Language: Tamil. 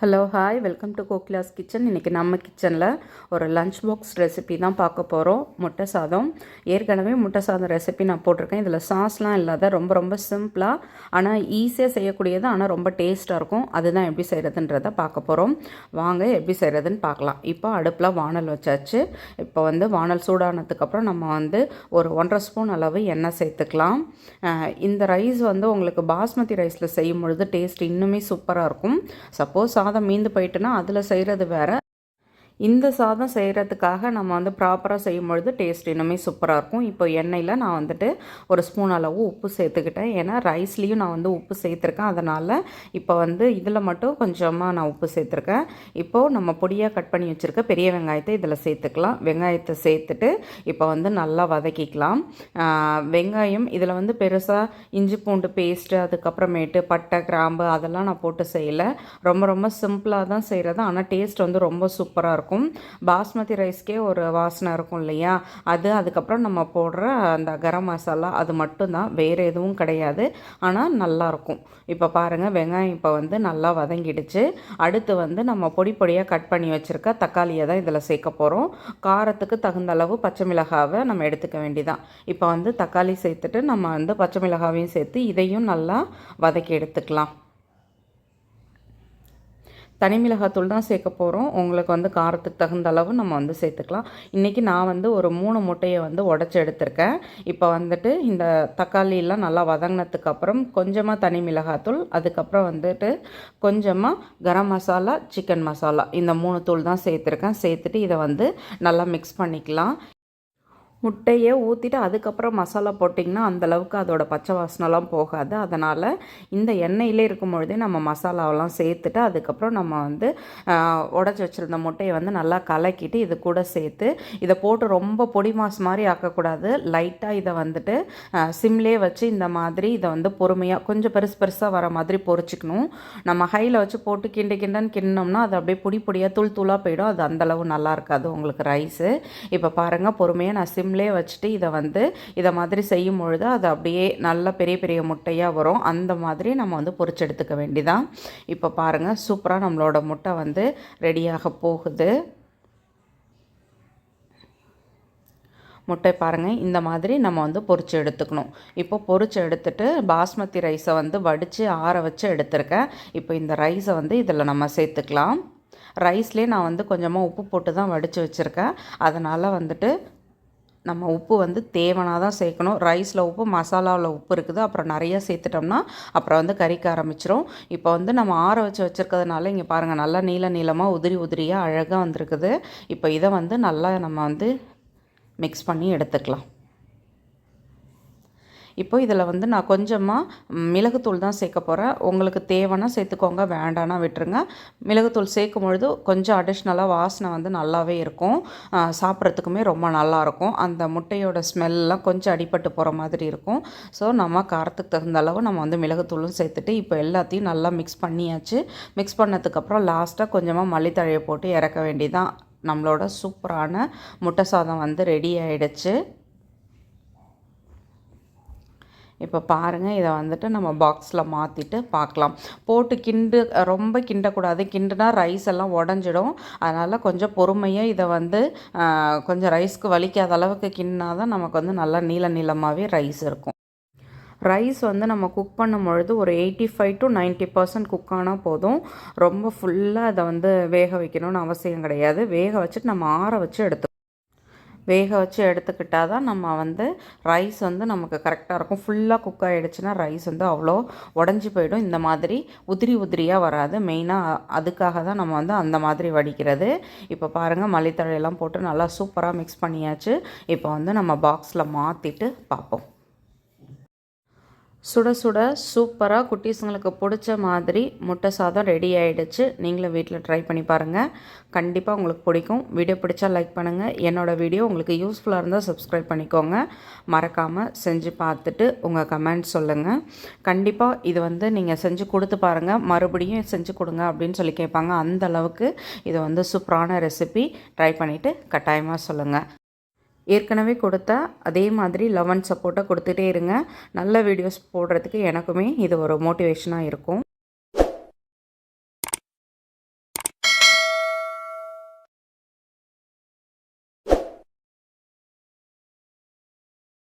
Hello hi welcome to Kokila's kitchen. இன்றைக்கி நம்ம கிச்சனில் ஒரு லஞ்ச் பாக்ஸ் ரெசிபி தான் பார்க்க போகிறோம். முட்டை சாதம். ஏற்கனவே முட்டை சாதம் ரெசிபி நான் போட்டிருக்கேன். இதில் சாஸ்லாம் இல்லாத ரொம்ப சிம்பிளாக ஆனால் ஈஸியாக செய்யக்கூடியது, ஆனால் ரொம்ப டேஸ்ட்டாக இருக்கும். அதுதான் எப்படி செய்கிறதுன்றதை பார்க்க போகிறோம். வாங்க எப்படி செய்கிறதுன்னு பார்க்கலாம். இப்போ அடுப்பில் வானல் வச்சாச்சு. இப்போ வானல் சூடானதுக்கப்புறம் நம்ம ஒரு 1.5 ஸ்பூன் அளவு எண்ணெய் சேர்த்துக்கலாம். இந்த ரைஸ் உங்களுக்கு பாஸ்மதி ரைஸில் செய்யும் பொழுது டேஸ்ட் இன்னுமே சூப்பராக இருக்கும். சப்போஸ் சாதம் மீந்து போயிட்டுனா அதில் செய்கிறது வேறு. இந்த சாதம் செய்கிறதுக்காக நம்ம ப்ராப்பராக செய்யும் பொழுது டேஸ்ட் இன்னுமே சூப்பராக இருக்கும். இப்போ எண்ணெயில் நான் ஒரு ஸ்பூன் அளவு உப்பு சேர்த்துக்கிட்டேன். ஏன்னா ரைஸ்லேயும் நான் உப்பு சேர்த்துருக்கேன். அதனால் இப்போ இதில் மட்டும் கொஞ்சமாக நான் உப்பு சேர்த்துருக்கேன். இப்போது நம்ம பொடியாக கட் பண்ணி வச்சுருக்க பெரிய வெங்காயத்தை இதில் சேர்த்துக்கலாம். வெங்காயத்தை சேர்த்துட்டு இப்போ நல்லா வதக்கிக்கலாம். வெங்காயம் இதில் பெருசாக இஞ்சி பூண்டு பேஸ்ட்டு, அதுக்கப்புறமேட்டு பட்டை கிராம்பு அதெல்லாம் நான் போட்டு செய்யலை. ரொம்ப சிம்பிளாக தான் செய்கிறது. ஆனால் டேஸ்ட் ரொம்ப சூப்பராக இருக்கும். பாஸ்மதி ரைஸ்க்கே ஒரு வாசனை இருக்கும் இல்லையா, அதுக்கப்புறம் நம்ம போடுற அந்த கரம் மசாலா அது மட்டும்தான், வேறு எதுவும் கிடையாது. ஆனால் நல்லாயிருக்கும். இப்போ பாருங்கள், வெங்காயம் இப்போ நல்லா வதங்கிடுச்சு. அடுத்து நம்ம பொடியாக கட் பண்ணி வச்சுருக்க தக்காளியை தான் இதில் சேர்க்க போகிறோம். காரத்துக்கு தகுந்த அளவு பச்சை மிளகாவை நம்ம எடுத்துக்க வேண்டியதான். இப்போ தக்காளி சேர்த்துட்டு நம்ம பச்சை மிளகாவையும் சேர்த்து இதையும் நல்லா வதக்கி எடுத்துக்கலாம். தனி மிளகாத்தூள் தான் சேர்க்க போகிறோம். உங்களுக்கு காரத்துக்கு தகுந்த அளவு நம்ம சேர்த்துக்கலாம். இன்றைக்கி நான் ஒரு 3 முட்டையை உடச்சி எடுத்திருக்கேன். இப்போ இந்த தக்காளியெல்லாம் நல்லா வதங்கினதுக்கப்புறம் கொஞ்சமாக தனி மிளகாத்தூள், அதுக்கப்புறம் கொஞ்சமாக கரம் மசாலா, சிக்கன் மசாலா, இந்த 3 தூள் தான் சேர்த்துருக்கேன். சேர்த்துட்டு இதை நல்லா மிக்ஸ் பண்ணிக்கலாம். முட்டையை ஊற்றிட்டு அதுக்கப்புறம் மசாலா போட்டிங்கன்னா அந்தளவுக்கு அதோட பச்சை வாசனைலாம் போகாது. அதனால் இந்த எண்ணெயிலே இருக்கும் பொழுதே நம்ம மசாலாவெல்லாம் சேர்த்துட்டு அதுக்கப்புறம் நம்ம உடச்சி வச்சுருந்த முட்டையை நல்லா கலக்கிட்டு இது கூட சேர்த்து இதை போட்டு ரொம்ப பொடி மாஸ் மாதிரி ஆக்கக்கூடாது. லைட்டாக இதை சிம்லே வச்சு இந்த மாதிரி இதை பொறுமையாக கொஞ்சம் பெருசாக வர மாதிரி பொரிச்சிக்கணும். நம்ம ஹையில் வச்சு போட்டு கிண்டன்னு கிண்டினோம்னா அது அப்படியே பொடியாக தூளாக போயிடும். அது அந்தளவு நல்லா இருக்காது உங்களுக்கு ரைஸு. இப்போ பாருங்கள், பொறுமையாக நான் சிம்லே வச்சுட்டு இதை மாதிரி செய்யும் பொழுது அது அப்படியே நல்ல பெரிய முட்டையாக வரும். அந்த மாதிரி நம்ம பொரிச்சு எடுத்துக்க வேண்டியதான். இப்போ பாருங்கள், சூப்பராக நம்மளோட முட்டை ரெடியாக போகுது. முட்டை பாருங்கள், இந்த மாதிரி நம்ம பொரிச்சு எடுத்துக்கணும். இப்போ பொரிச்சு எடுத்துட்டு பாஸ்மதி ரைஸை வடித்து ஆற வச்சு எடுத்துருக்கேன். இப்போ இந்த ரைஸை இதில் நம்ம சேர்த்துக்கலாம். ரைஸ்லேயே நான் கொஞ்சமாக உப்பு போட்டு தான் வடித்து வச்சுருக்கேன். அதனால் நம்ம உப்பு தேவைனா தான் சேர்க்கணும். ரைஸில் உப்பு, மசாலாவில் உப்பு இருக்குது. அப்புறம் நிறையா சேர்த்துட்டோம்னா அப்புறம் கறிக்க ஆரம்பிச்சிரும். இப்போ நம்ம ஆற வச்சுருக்கிறதுனால இங்கே பாருங்கள், நல்லா நீளமாக உதிரியாக அழகாக வந்திருக்குது. இப்போ இதை நல்லா நம்ம மிக்ஸ் பண்ணி எடுத்துக்கலாம். இப்போ இதில் நான் கொஞ்சமாக மிளகுத்தூள் தான் சேர்க்க போகிறேன். உங்களுக்கு தேவைன்னா சேர்த்துக்கோங்க, வேண்டானா விட்டுருங்க. மிளகுத்தூள் சேர்க்கும் பொழுது கொஞ்சம் அடிஷ்னலாக வாசனை நல்லாவே இருக்கும். சாப்பிட்றதுக்குமே ரொம்ப நல்லாயிருக்கும். அந்த முட்டையோட ஸ்மெல்லாம் கொஞ்சம் அடிபட்டு போகிற மாதிரி இருக்கும். ஸோ நம்ம காரத்துக்கு தகுந்த அளவு நம்ம மிளகுத்தூளும் சேர்த்துட்டு இப்போ எல்லாத்தையும் நல்லா மிக்ஸ் பண்ணியாச்சு. மிக்ஸ் பண்ணதுக்கப்புறம் லாஸ்ட்டாக கொஞ்சமாக மல்லித்தழையை போட்டு இறக்க வேண்டியதான். நம்மளோட சூப்பரான முட்டை சாதம் ரெடி ஆகிடுச்சு. இப்போ பாருங்கள், இதை நம்ம பாக்ஸில் மாற்றிட்டு பார்க்கலாம். போட்டு ரொம்ப கிண்டக்கூடாது. கிண்டுனா ரைஸ் எல்லாம் உடஞ்சிடும். அதனால் கொஞ்சம் பொறுமையாக இதை கொஞ்சம் ரைஸ்க்கு வலிக்காத அளவுக்கு கிண்டினா தான் நமக்கு நல்லா நீளமாகவே ரைஸ் இருக்கும். ரைஸ் நம்ம குக் பண்ணும் பொழுது ஒரு 85 to 90% குக் ஆனால் போதும். ரொம்ப ஃபுல்லாக அதை வேக வைக்கணும்னு அவசியம் கிடையாது. வேக வச்சுட்டு நம்ம ஆற வச்சு வேக வச்சு எடுத்துக்கிட்டால் தான் நம்ம ரைஸ் நமக்கு கரெக்டாக இருக்கும். ஃபுல்லாக குக் ஆகிடுச்சுன்னா ரைஸ் அவ்வளோ உடஞ்சி போயிடும். இந்த மாதிரி உதிரியாக வராது. மெயினாக அதுக்காக தான் நம்ம அந்த மாதிரி வடிக்கிறது. இப்போ பாருங்கள், மல்லித்தழையெல்லாம் போட்டு நல்லா சூப்பராக மிக்ஸ் பண்ணியாச்சு. இப்போ நம்ம பாக்ஸில் மாற்றிட்டு பார்ப்போம். சுட சுட சூப்பராக குட்டீஸுங்களுக்கு பிடிச்ச மாதிரி முட்டை சாதம் ரெடி ஆகிடுச்சு. நீங்களும் வீட்டில் ட்ரை பண்ணி பாருங்கள். கண்டிப்பாக உங்களுக்கு பிடிக்கும். வீடியோ பிடிச்சா லைக் பண்ணுங்கள். என்னோடய வீடியோ உங்களுக்கு யூஸ்ஃபுல்லாக இருந்தால் சப்ஸ்கிரைப் பண்ணிக்கோங்க. மறக்காமல் செஞ்சு பார்த்துட்டு உங்கள் கமெண்ட் சொல்லுங்கள். கண்டிப்பாக இது நீங்கள் செஞ்சு கொடுத்து பாருங்கள். மறுபடியும் செஞ்சு கொடுங்க அப்படின்னு சொல்லி கேட்பாங்க. அந்த அளவுக்கு இது சூப்பரான ரெசிபி. ட்ரை பண்ணிவிட்டு கட்டாயமாக சொல்லுங்கள். ஏற்கனவே கொடுத்த அதே மாதிரி லவ் அண்ட் சப்போர்ட்டாக கொடுத்துட்டே இருங்க. நல்ல வீடியோஸ் போடுறதுக்கு எனக்குமே இது ஒரு மோட்டிவேஷனாக இருக்கும்.